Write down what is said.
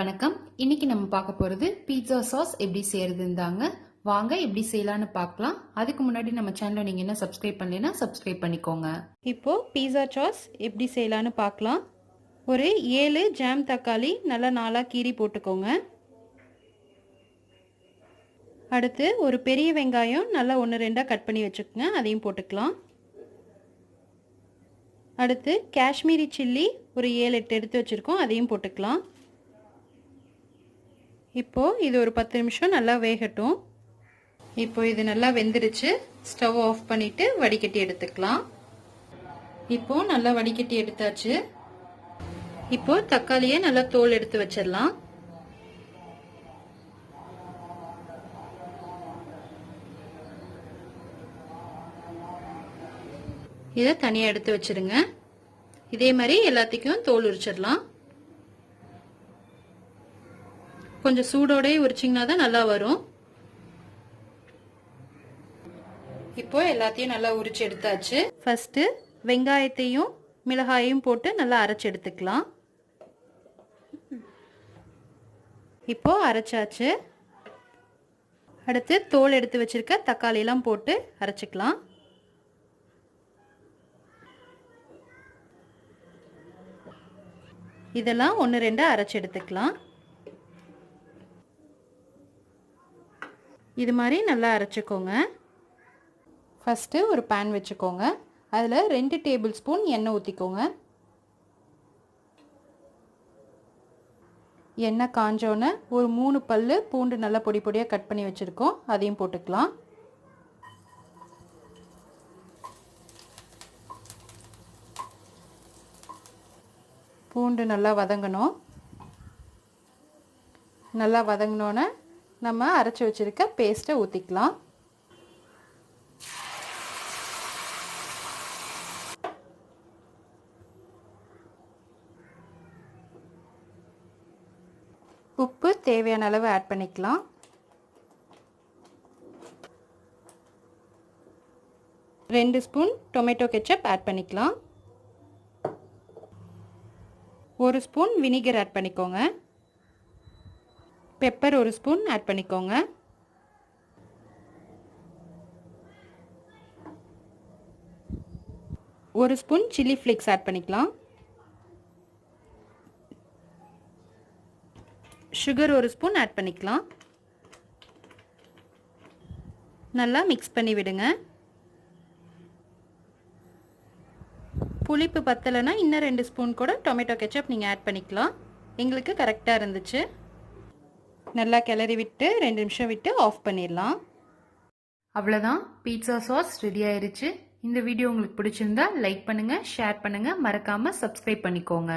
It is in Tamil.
வணக்கம். இன்னைக்கு நம்ம பார்க்க போறது பீட்சா சாஸ் எப்படி செய்யறதுன்னு தாங்க. வாங்க எப்படி செய்யலாம்னு பார்க்கலாம். அதுக்கு முன்னாடி நம்ம சேனலை நீங்க என்ன சப்ஸ்கிரைப் பண்ணலைன்னா சப்ஸ்கிரைப் பண்ணிக்கோங்க. இப்போ பீட்சா சாஸ் எப்படி செய்யலாம்னு பார்க்கலாம். ஒரு 7 ஜாம் தக்காளி நல்லா நாலா கீறி போட்டுக்கோங்க. அடுத்து ஒரு பெரிய வெங்காயம் நல்லா 1-2 கட் பண்ணி வச்சுக்கோங்க, அதையும் போட்டுக்கலாம். அடுத்து காஷ்மீரி சில்லி ஒரு 7-8 எடுத்து வச்சுருக்கோம், அதையும் போட்டுக்கலாம். இப்போது இது ஒரு 10 நிமிஷம் நல்லா வேகட்டும். இப்போ இது நல்லா வெந்துருச்சு. ஸ்டவ் ஆஃப் பண்ணிவிட்டு வடிகட்டி எடுத்துக்கலாம். இப்போது நல்லா வடிகட்டி எடுத்தாச்சு. இப்போது தக்காளியை நல்லா தோல் எடுத்து வச்சிடலாம். இதை தனியாக எடுத்து வச்சிருங்க. இதே மாதிரி எல்லாத்துக்கும் தோல் உரிச்சிடலாம். கொஞ்சம் சூடோடய உரிச்சிங்கன்னா தான் நல்லா வரும். இப்போ எல்லாத்தையும் நல்லா உரிச்சு எடுத்தாச்சு. ஃபர்ஸ்ட் வெங்காயத்தையும் மிளகாயையும் போட்டு நல்லா அரைச்சு எடுத்துக்கலாம். இப்போ அரைச்சாச்சு. அடுத்து தோல் எடுத்து வச்சிருக்க தக்காளி எல்லாம் போட்டு அரைச்சிக்கலாம். இதெல்லாம் 1-2 அரைச்சு எடுத்துக்கலாம். இது மாதிரி நல்லா அரைச்சிக்கோங்க. ஃபஸ்ட்டு ஒரு பேன் வச்சுக்கோங்க. அதில் 2 டேபிள் ஸ்பூன் எண்ணெய் ஊற்றிக்கோங்க. எண்ணெய் காஞ்சோன்னே ஒரு 3 பல்லு பூண்டு நல்லா பொடி பொடியாக கட் பண்ணி வச்சுருக்கோம், அதையும் போட்டுக்கலாம். பூண்டு நல்லா வதங்கணும். நல்லா வதங்கினோன்னே நம்ம அரைச்சி வச்சிருக்க பேஸ்ட்டை ஊற்றிக்கலாம். உப்பு தேவையான அளவு ஆட் பண்ணிக்கலாம். ரெண்டு ஸ்பூன் டொமேட்டோ கெச்சப் ஆட் பண்ணிக்கலாம். 1 ஸ்பூன் வினிகர் ஆட் பண்ணிக்கோங்க. பெப்பர் 1 ஸ்பூன் ஆட் பண்ணிக்கோங்க. ஒரு ஸ்பூன் சில்லி ஃப்ளேக்ஸ் ஆட் பண்ணிக்கலாம். சுகர் 1 ஸ்பூன் ஆட் பண்ணிக்கலாம். நல்லா மிக்ஸ் பண்ணி விடுங்க. புளிப்பு பத்தலைன்னா இன்னும் 2 ஸ்பூன் கூட டொமேட்டோ கெச்சப் நீங்கள் ஆட் பண்ணிக்கலாம். எங்களுக்கு கரெக்டாக இருந்துச்சு. நல்லா கிளறி விட்டு 2 நிமிஷம் விட்டு ஆஃப் பண்ணிடலாம். அவ்வளோதான், பீட்சா சாஸ் ரெடி ஆயிருச்சு. இந்த வீடியோ உங்களுக்கு பிடிச்சிருந்தா லைக் பண்ணுங்க, ஷேர் பண்ணுங்க, மறக்காம சப்ஸ்கிரைப் பண்ணிக்கோங்க.